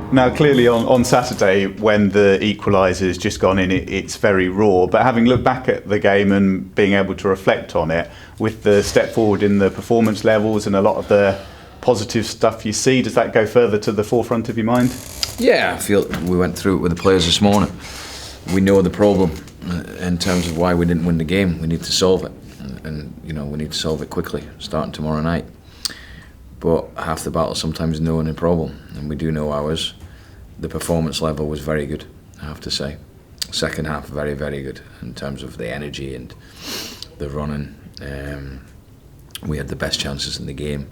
Now, clearly on Saturday, when the equaliser's just gone in, it's very raw. But having looked back at the game and being able to reflect on it, with the step forward in the performance levels and a lot of the positive stuff you see, does that go further to the forefront of your mind? Yeah, I feel we went through it with the players this morning. We know the problem in terms of why we didn't win the game. We need to solve it, and we need to solve it quickly, starting tomorrow night. But half the battle sometimes knowing a problem, and we do know ours. The performance level was very good, I have to say. Second half, very, very good in terms of the energy and the running. We had the best chances in the game.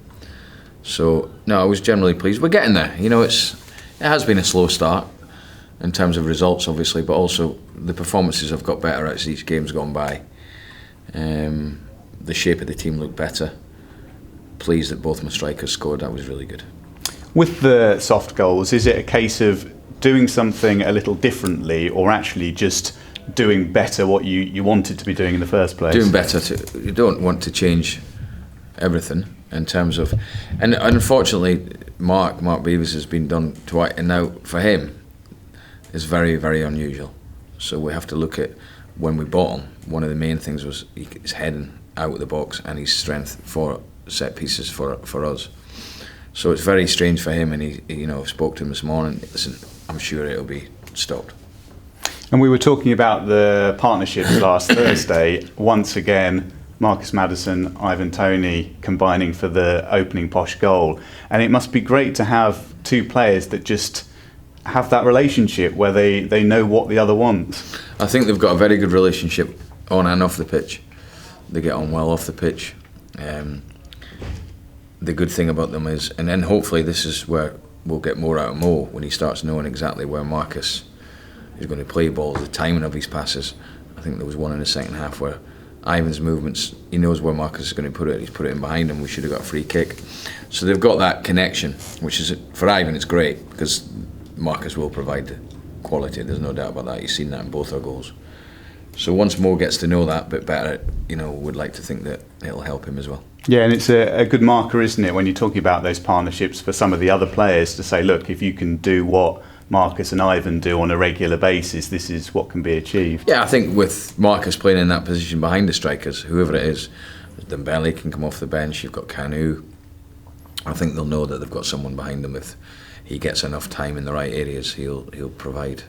So, no, I was generally pleased. We're getting there. It has been a slow start in terms of results, obviously, but also the performances have got better as each game's gone by. The shape of the team looked better. Pleased that both my strikers scored. That was really good. With the soft goals, is it a case of doing something a little differently, or actually just doing better what you wanted to be doing in the first place? Doing better. You don't want to change everything in terms of, and unfortunately, Mark Beavers has been done twice, and now for him, it's very, very unusual. So we have to look at when we bought him. One of the main things was his heading out of the box and his strength for set pieces for us. So it's very strange for him, and he spoke to him this morning. Listen, I'm sure it'll be stopped. And we were talking about the partnerships last Thursday. Once again, Marcus Maddison, Ivan Toney combining for the opening Posh goal. And it must be great to have two players that just have that relationship where they know what the other wants. I think they've got a very good relationship on and off the pitch. They get on well off the pitch. The good thing about them is, and then hopefully this is where we'll get more out of Mo, when he starts knowing exactly where Marcus is going to play balls, the timing of his passes. I think there was one in the second half where Ivan's movements, he knows where Marcus is going to put it. He's put it in behind him. We should have got a free kick. So they've got that connection, which is, for Ivan, it's great because Marcus will provide the quality. There's no doubt about that. You've seen that in both our goals. So once Mo gets to know that a bit better, would like to think that it'll help him as well. Yeah, and it's a good marker, isn't it, when you're talking about those partnerships for some of the other players to say, look, if you can do what Marcus and Ivan do on a regular basis, this is what can be achieved. Yeah, I think with Marcus playing in that position behind the strikers, whoever it is, Dembele can come off the bench, you've got Kanu. I think they'll know that they've got someone behind them. If he gets enough time in the right areas, he'll provide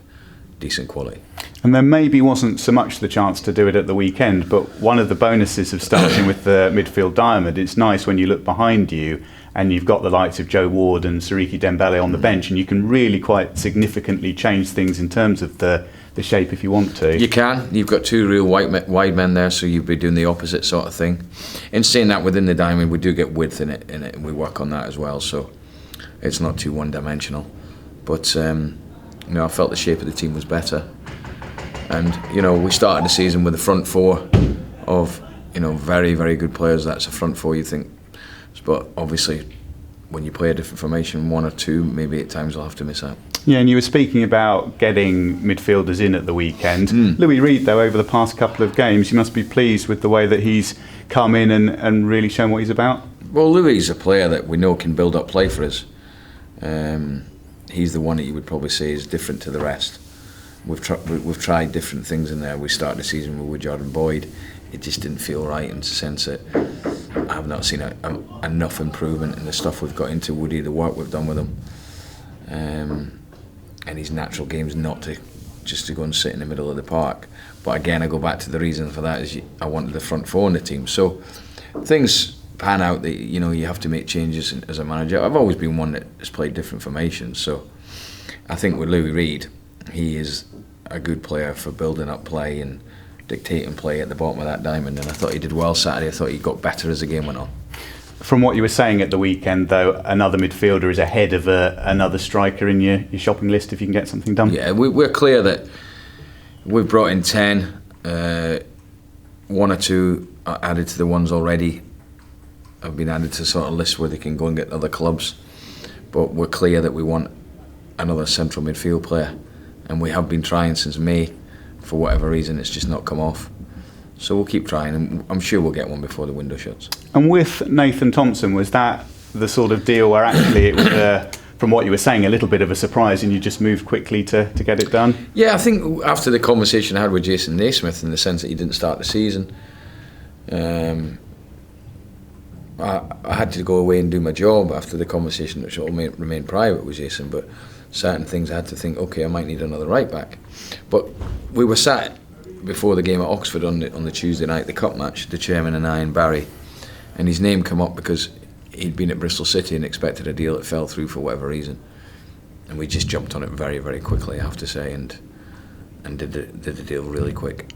decent quality. And there maybe wasn't so much the chance to do it at the weekend, but one of the bonuses of starting with the midfield diamond, it's nice when you look behind you and you've got the likes of Joe Ward and Siriki Dembele on the bench, and you can really quite significantly change things in terms of the shape if you want to. You can. You've got two real wide men there, so you'd be doing the opposite sort of thing. In saying that, within the diamond, we do get width in it, and we work on that as well, so it's not too one-dimensional. But I felt the shape of the team was better. And, we started the season with a front four of, very, very good players. That's a front four, you think. But obviously, when you play a different formation, one or two, maybe at times I'll have to miss out. Yeah, and you were speaking about getting midfielders in at the weekend. Louis Reed, though, over the past couple of games, you must be pleased with the way that he's come in and really shown what he's about. Well, Louis is a player that we know can build up play for us. He's the one that you would probably say is different to the rest. We've tried different things in there. We started the season with Jordan Boyd. It just didn't feel right in the sense that I have not seen enough improvement in the stuff we've got into Woody, the work we've done with him. And his natural game's not to just to go and sit in the middle of the park. But again, I go back to the reason for that is I wanted the front four in the team. So things pan out that you have to make changes as a manager. I've always been one that has played different formations. So I think with Louis Reed, he is a good player for building up play and dictating play at the bottom of that diamond, and I thought he did well Saturday. I thought he got better as the game went on. From what you were saying at the weekend, though, another midfielder is ahead of another striker in your shopping list if you can get something done. Yeah, we're clear that we've brought in 10, one or two are added to the ones already. Have been added to sort of list where they can go and get other clubs, but we're clear that we want another central midfield player, and we have been trying since May. For whatever reason, it's just not come off. So we'll keep trying, and I'm sure we'll get one before the window shuts. And with Nathan Thompson, was that the sort of deal where actually it was from what you were saying, a little bit of a surprise, and you just moved quickly to get it done. Yeah, I think after the conversation I had with Jason Naismith, in the sense that he didn't start the season, I had to go away and do my job after the conversation, which all remained private with Jason, but certain things I had to think, okay, I might need another right back. But we were sat before the game at Oxford on the Tuesday night, the cup match, the chairman and I and Barry, and his name came up because he'd been at Bristol City and expected a deal that fell through for whatever reason, and we just jumped on it very, very quickly, I have to say, and did the deal really quick.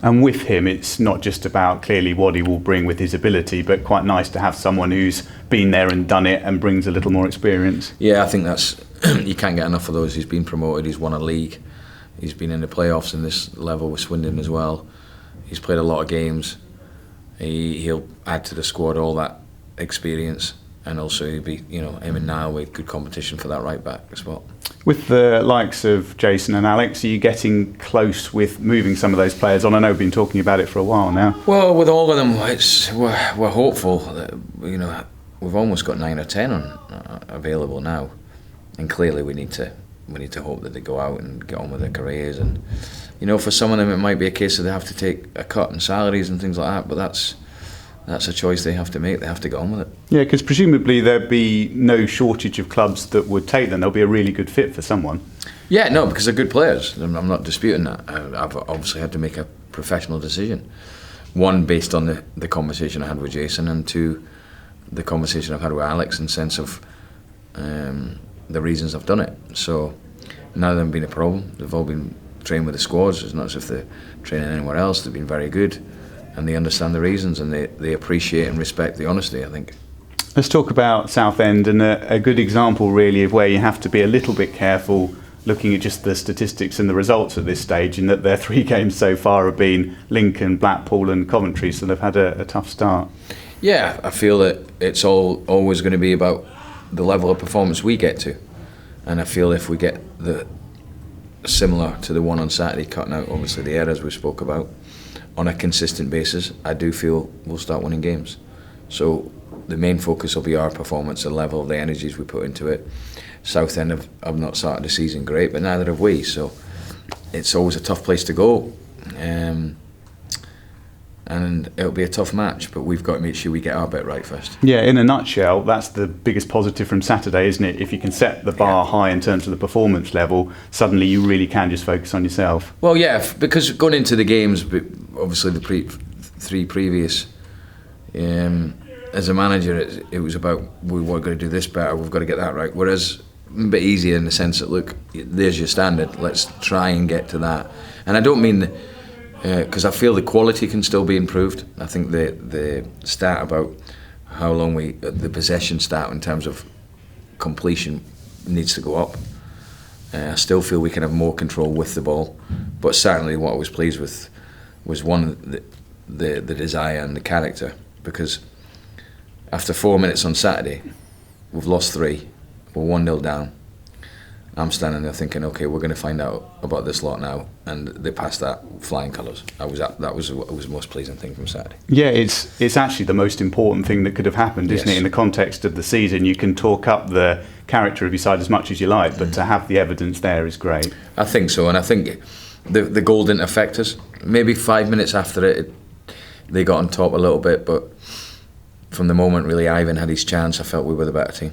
And with him, it's not just about clearly what he will bring with his ability, but quite nice to have someone who's been there and done it and brings a little more experience. Yeah, I think that's you can't get enough of those. He's been promoted, he's won a league, he's been in the playoffs in this level with Swindon as well. He's played a lot of games. He'll add to the squad all that experience, and also he'll be, him and Niall with good competition for that right back as well. With the likes of Jason and Alex, are you getting close with moving some of those players on? I know we've been talking about it for a while now. Well, with all of them, we're hopeful that, we've almost got 9 or 10 available now, and clearly we need to hope that they go out and get on with their careers. And for some of them, it might be a case that they have to take a cut in salaries and things like that, but that's a choice they have to make. They have to get on with it. Yeah, because presumably there'd be no shortage of clubs that would take them. They'll be a really good fit for someone. Yeah, no, because they're good players. I'm not disputing that. I've obviously had to make a professional decision. One, based on the conversation I had with Jason, and two, the conversation I've had with Alex in sense of the reasons I've done it. So none of them have been a problem. They've all been trained with the squads. It's not as if they're training anywhere else. They've been very good, and they understand the reasons, and they appreciate and respect the honesty, I think. Let's talk about Southend, and a good example really of where you have to be a little bit careful looking at just the statistics and the results at this stage, in that their 3 games so far have been Lincoln, Blackpool and Coventry, so they've had a tough start. Yeah, I feel that it's always going to be about the level of performance we get to, and I feel if we get the similar to the one on Saturday, cutting out obviously the errors we spoke about, on a consistent basis, I do feel we'll start winning games. So the main focus will be our performance, the level of the energies we put into it. Southend have not started the season great, but neither have we, so it's always a tough place to go, and it'll be a tough match, but we've got to make sure we get our bit right first. Yeah, in a nutshell, that's the biggest positive from Saturday, isn't it? If you can set the bar high in terms of the performance level, suddenly you really can just focus on yourself. Well, yeah, because going into the games, obviously the 3 previous, as a manager, it was about, we're going to do this better, we've got to get that right, whereas a bit easier in the sense that, look, there's your standard, let's try and get to that. And I don't mean, because I feel the quality can still be improved. I think the stat about how long the possession stat in terms of completion needs to go up. I still feel we can have more control with the ball, but certainly what I was pleased with was one, the desire and the character, because after 4 minutes on Saturday, we've lost 3, we're 1-0 down. I'm standing there thinking, okay, we're going to find out about this lot now, and they passed that flying colours. That was what was the most pleasing thing from Saturday. Yeah, it's actually the most important thing that could have happened, isn't it? In the context of the season, you can talk up the character of your side as much as you like, but to have the evidence there is great. I think so, and I think the goal didn't affect us. Maybe 5 minutes after it, they got on top a little bit, but from the moment really Ivan had his chance, I felt we were the better team.